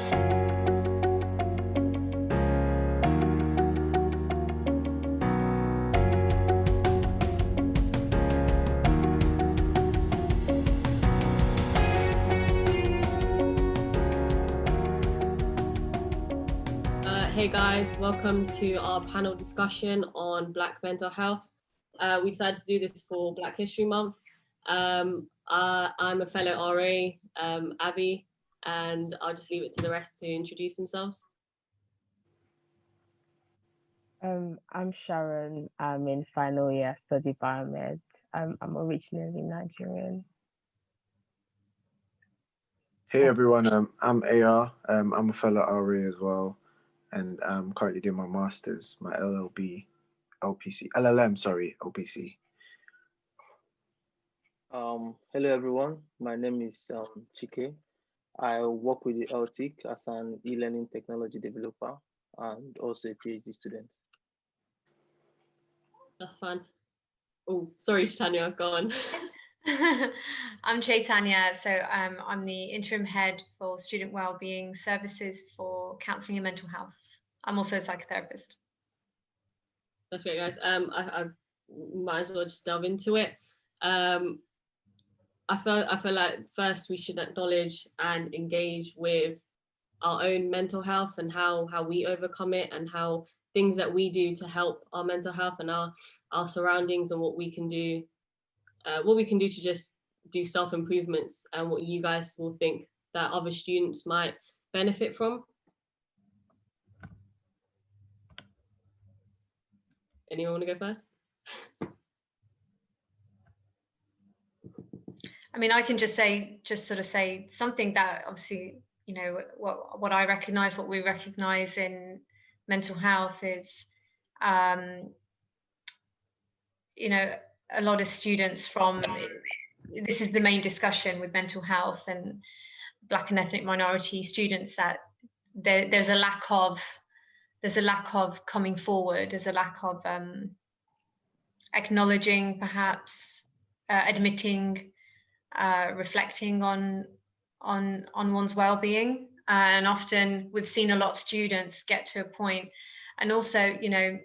Hey guys, welcome to our panel discussion on Black mental health. We decided to do this for Black History Month. I'm a fellow RA, Abby, and I'll just leave it to the rest to introduce themselves. I'm Sharon. I'm in final year study biomed. I'm originally Nigerian. Hey everyone, I'm Aiah. I'm a fellow RA as well, and I'm currently doing my masters, my LLM, LPC. Hello everyone, my name is Chike. I work with the LTIC as an e-learning technology developer and also a PhD student. That's fun. Oh, sorry, Chaitanya, go on. I'm Chaitanya, so I'm the interim head for Student Wellbeing services for counselling and mental health. I'm also a psychotherapist. That's great, guys. I might as well just delve into it. I feel like first we should acknowledge and engage with our own mental health and how we overcome it, and how things that we do to help our mental health and our surroundings, and what we can do to just do self-improvements, and what you guys will think that other students might benefit from. Anyone want to go first? I mean, I can just sort of say something that obviously, you know, what I recognize, what we recognize in mental health is, you know, a lot of students from, this is the main discussion with mental health and Black and ethnic minority students, that there's a lack of coming forward, there's a lack of acknowledging, perhaps admitting, reflecting on one's well-being, and often we've seen a lot of students get to a point, and also, you know,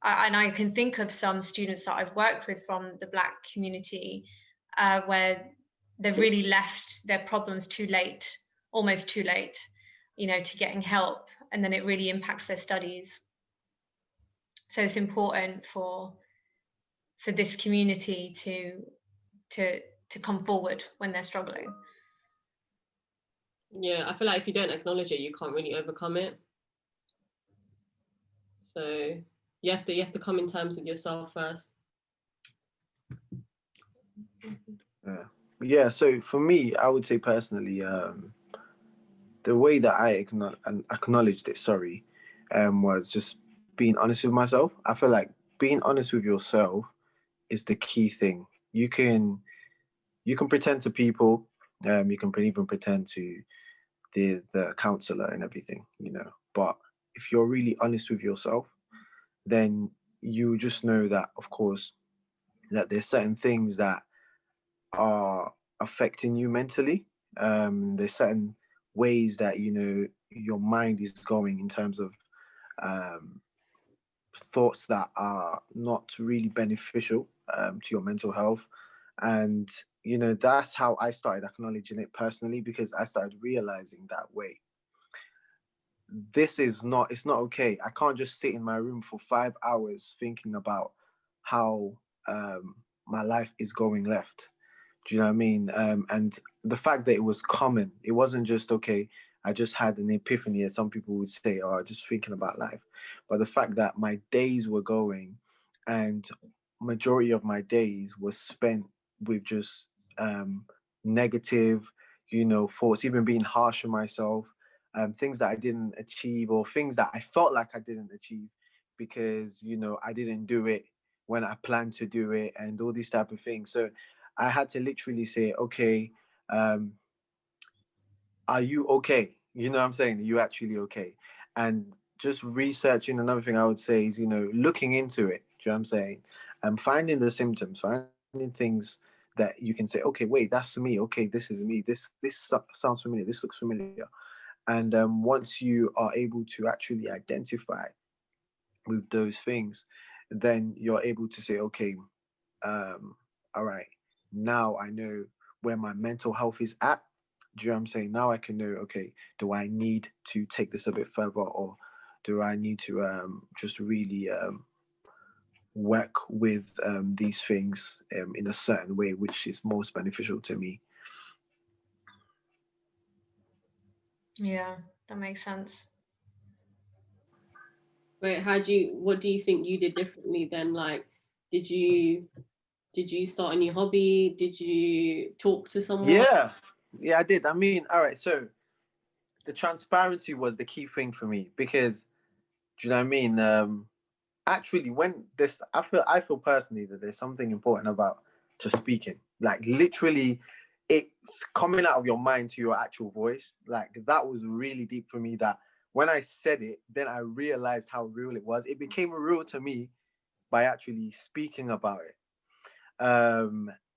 I can think of some students that I've worked with from the Black community where they've really left their problems too late, almost too late, you know, to getting help, and then it really impacts their studies. So it's important for this community to come forward when they're struggling. Yeah, I feel like if you don't acknowledge it, you can't really overcome it. So you have to come in terms with yourself first. Yeah. So for me, I would say personally, the way that I acknowledged it, was just being honest with myself. I feel like being honest with yourself is the key thing. You can pretend to people, you can even pretend to the counselor and everything, you know. But if you're really honest with yourself, then you just know that, of course, that there's certain things that are affecting you mentally. There's certain ways that, you know, your mind is going in terms of thoughts that are not really beneficial to your mental health. And, you know, that's how I started acknowledging it personally, because I started realizing that, wait, it's not okay. I can't just sit in my room for 5 hours thinking about how my life is going left. Do you know what I mean? And the fact that it was common, it wasn't just, okay, I just had an epiphany, as some people would say, or just thinking about life. But the fact that my days were going, and majority of my days was spent with just negative, you know, thoughts, even being harsh on myself, things that I didn't achieve, or things that I felt like I didn't achieve because, you know, I didn't do it when I planned to do it, and all these type of things. So I had to literally say, okay, are you okay? You know what I'm saying? Are you actually okay? And just researching, another thing I would say is, you know, looking into it. Do you know what I'm saying? Finding the symptoms, finding things that you can say, okay, wait, that's me. Okay, this is me. This sounds familiar. This looks familiar. And once you are able to actually identify with those things, then you're able to say, okay, all right, now I know where my mental health is at. Do you know what I'm saying? Now I can know, okay, do I need to take this a bit further, or do I need to just really work with these things in a certain way, which is most beneficial to me? Yeah, that makes sense. Wait, what do you think you did differently then? Like, did you start a new hobby? Did you talk to someone? Yeah, I did. I mean, all right, so the transparency was the key thing for me, because do you know what I mean? Actually, when this, I feel personally that there's something important about just speaking, like literally it's coming out of your mind to your actual voice. Like that was really deep for me, that when I said it, then I realized how real it was. It became real to me by actually speaking about it.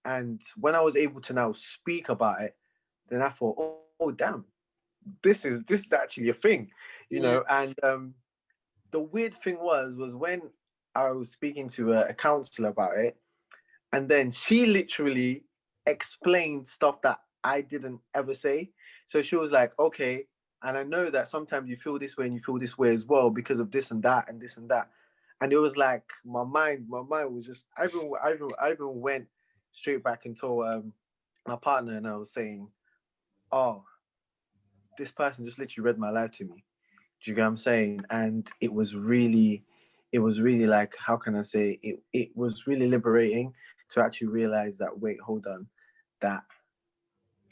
And when I was able to now speak about it, then I thought, oh damn, this is actually a thing, you Yeah. know. And the weird thing was when I was speaking to a counselor about it, and then she literally explained stuff that I didn't ever say. So she was like, okay, and I know that sometimes you feel this way and you feel this way as well because of this and that and this and that. And it was like my mind was just, I even went straight back and told my partner, and I was saying, oh, this person just literally read my life to me. Do you get what I'm saying? And it was really like, how can I say it? It was really liberating to actually realize that, wait, hold on, that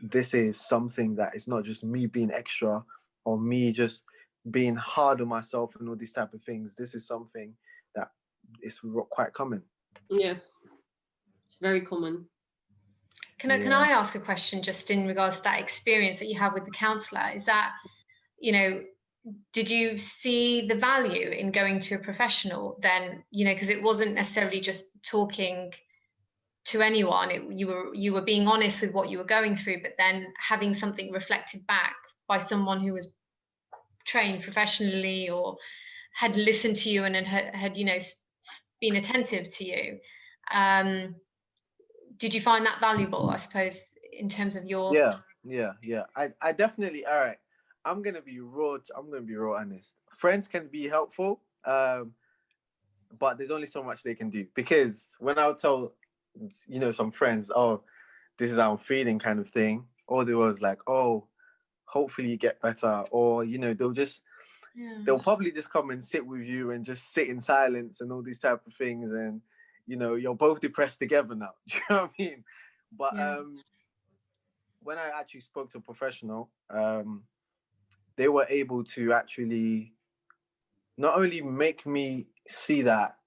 this is something that is not just me being extra, or me just being hard on myself and all these type of things. This is something that is quite common. Yeah, it's very common. Can I ask a question just in regards to that experience that you have with the counsellor? Is that, did you see the value in going to a professional then, because it wasn't necessarily just talking to anyone, you were being honest with what you were going through, but then having something reflected back by someone who was trained professionally or had listened to you and had been attentive to you. Did you find that valuable, I suppose, in terms of your... Yeah. I definitely, all right, I'm gonna be raw honest. Friends can be helpful, but there's only so much they can do. Because when I would tell some friends, oh, this is how I'm feeling, kind of thing, all they was like, oh, hopefully you get better, or they'll probably just come and sit with you and just sit in silence and all these type of things, and you're both depressed together now. Do you know what I mean? But when I actually spoke to a professional, they were able to actually not only make me see that,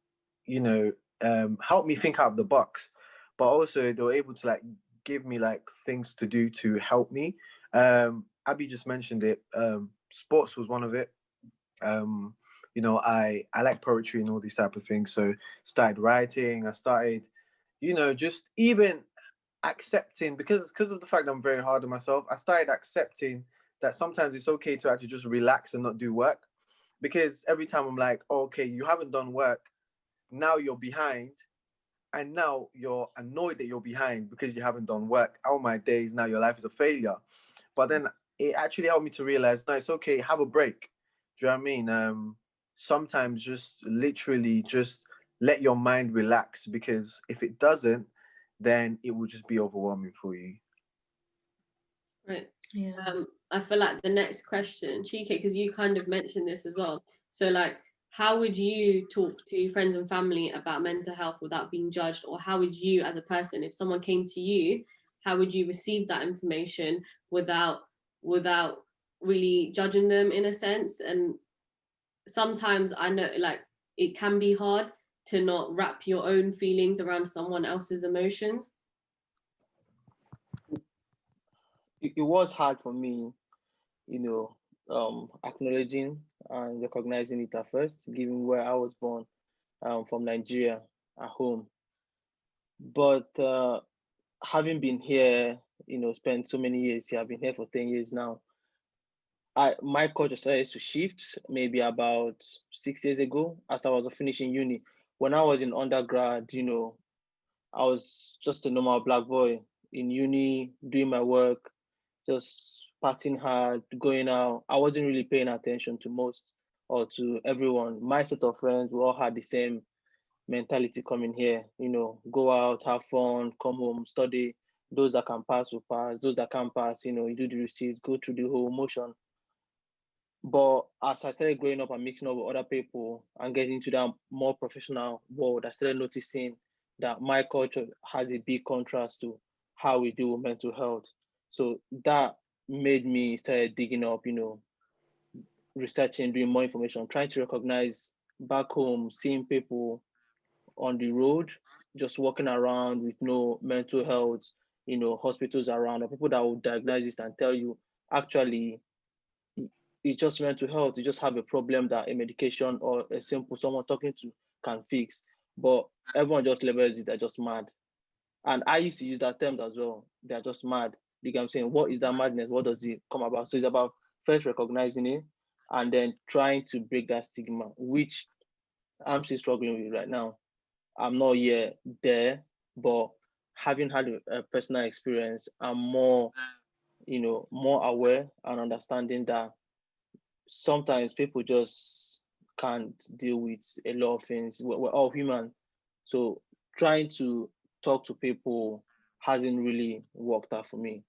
help me think out of the box, but also they were able to like give me like things to do to help me. Abby just mentioned it. Sports was one of it. I like poetry and all these type of things. So started writing. I started, just even accepting, because of the fact that I'm very hard on myself. I started accepting that sometimes it's okay to actually just relax and not do work. Because every time I'm like, oh, okay, you haven't done work, now you're behind, and now you're annoyed that you're behind because you haven't done work. Oh my days, now your life is a failure. But then it actually helped me to realize, no, it's okay, have a break. Do you know what I mean? Sometimes just literally just let your mind relax, because if it doesn't, then it will just be overwhelming for you. Right. Yeah. I feel like the next question, Chike, because you kind of mentioned this as well. So like, how would you talk to friends and family about mental health without being judged? Or how would you, as a person, if someone came to you, how would you receive that information without really judging them, in a sense? And sometimes I know, like, it can be hard to not wrap your own feelings around someone else's emotions. It was hard for me, acknowledging and recognizing it at first, given where I was born, from Nigeria at home. But having been here, spent so many years here, I've been here for 10 years now. My culture started to shift maybe about 6 years ago as I was finishing uni. When I was in undergrad, I was just a normal black boy in uni, doing my work, just partying hard, going out. I wasn't really paying attention to most or to everyone. My set of friends, we all had the same mentality coming here, go out, have fun, come home, study. Those that can pass will pass. Those that can't pass, you do the receipts, go through the whole motion. But as I started growing up and mixing up with other people and getting into that more professional world, I started noticing that my culture has a big contrast to how we do with mental health. So that made me start digging up, researching, doing more information, trying to recognize back home, seeing people on the road, just walking around with no mental health, hospitals around, or people that will diagnose this and tell you, actually, it's just mental health. You just have a problem that a medication or a simple someone talking to can fix. But everyone just labels it, they're just mad. And I used to use that term as well. They're just mad. You get what I'm saying? What is that madness? What does it come about? So it's about first recognizing it and then trying to break that stigma, which I'm still struggling with right now. I'm not yet there, but having had a personal experience, I'm more, more aware and understanding that sometimes people just can't deal with a lot of things. We're all human. So trying to talk to people hasn't really worked out for me,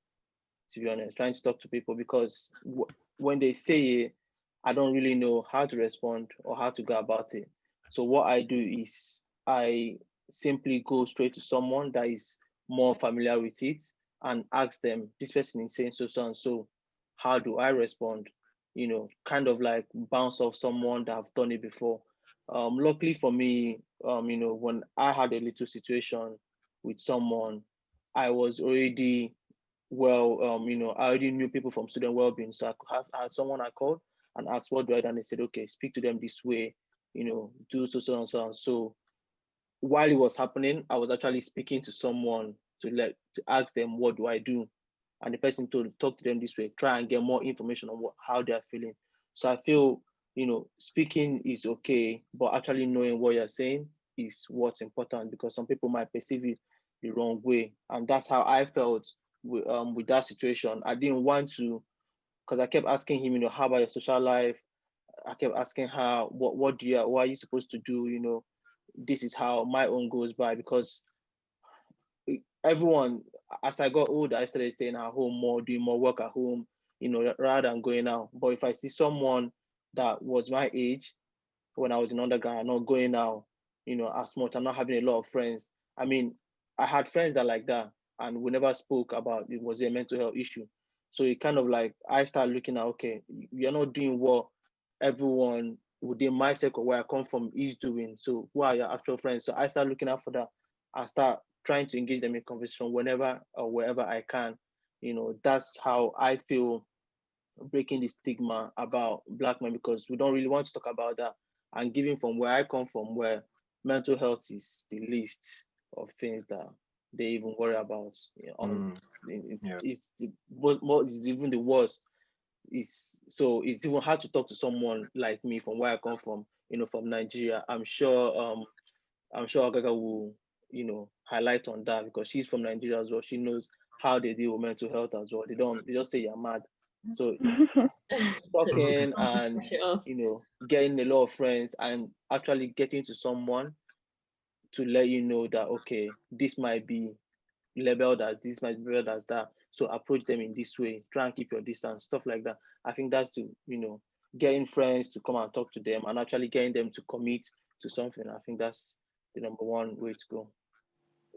to be honest. Trying to talk to people because when they say it, I don't really know how to respond or how to go about it. So what I do is I simply go straight to someone that is more familiar with it and ask them, this person is saying so and so, how do I respond? Kind of like bounce off someone that have done it before. Luckily for me, when I had a little situation with someone, I was already I already knew people from Student Wellbeing, so I had someone I called and asked what do I do, and they said, okay, speak to them this way, do so and so and so. While it was happening, I was actually speaking to someone to ask them what do I do, and the person told talk to them this way, try and get more information on how they are feeling. So I feel speaking is okay, but actually knowing what you're saying is what's important because some people might perceive it the wrong way, and that's how I felt with that situation. I didn't want to, because I kept asking him, how about your social life? I kept asking her, what are you supposed to do? This is how my own goes by because everyone, as I got older, I started staying at home more, doing more work at home, rather than going out. But if I see someone that was my age when I was in undergrad, not going out, as much, I'm not having a lot of friends. I mean, I had friends that like that, and we never spoke about it was a mental health issue. So it kind of like I start looking at, okay, you're not doing what everyone within my circle where I come from is doing. So who are your actual friends? So I start looking out for that. I start trying to engage them in conversation whenever or wherever I can. That's how I feel breaking the stigma about Black men because we don't really want to talk about that. And given from where I come from, where mental health is the least of things that they even worry about, it's even the worst. So it's even hard to talk to someone like me from where I come from, from Nigeria. I'm sure Agaga will, highlight on that because she's from Nigeria as well. She knows how they deal with mental health as well. They just say you're mad. So talking and getting a lot of friends and actually getting to someone to let you know that okay, this might be labeled as this, might be labeled as that. So approach them in this way, try and keep your distance, stuff like that. I think that's to, getting friends to come and talk to them and actually getting them to commit to something. I think that's the number one way to go.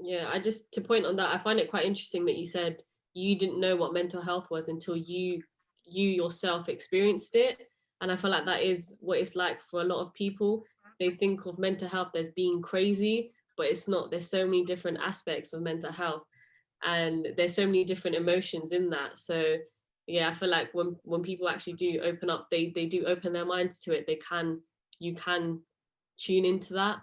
Yeah, to point on that, I find it quite interesting that you said you didn't know what mental health was until you yourself experienced it. And I feel like that is what it's like for a lot of people. They think of mental health as being crazy, but it's not. There's so many different aspects of mental health and there's so many different emotions in that. So yeah, I feel like when people actually do open up, they do open their minds to it. You can tune into that.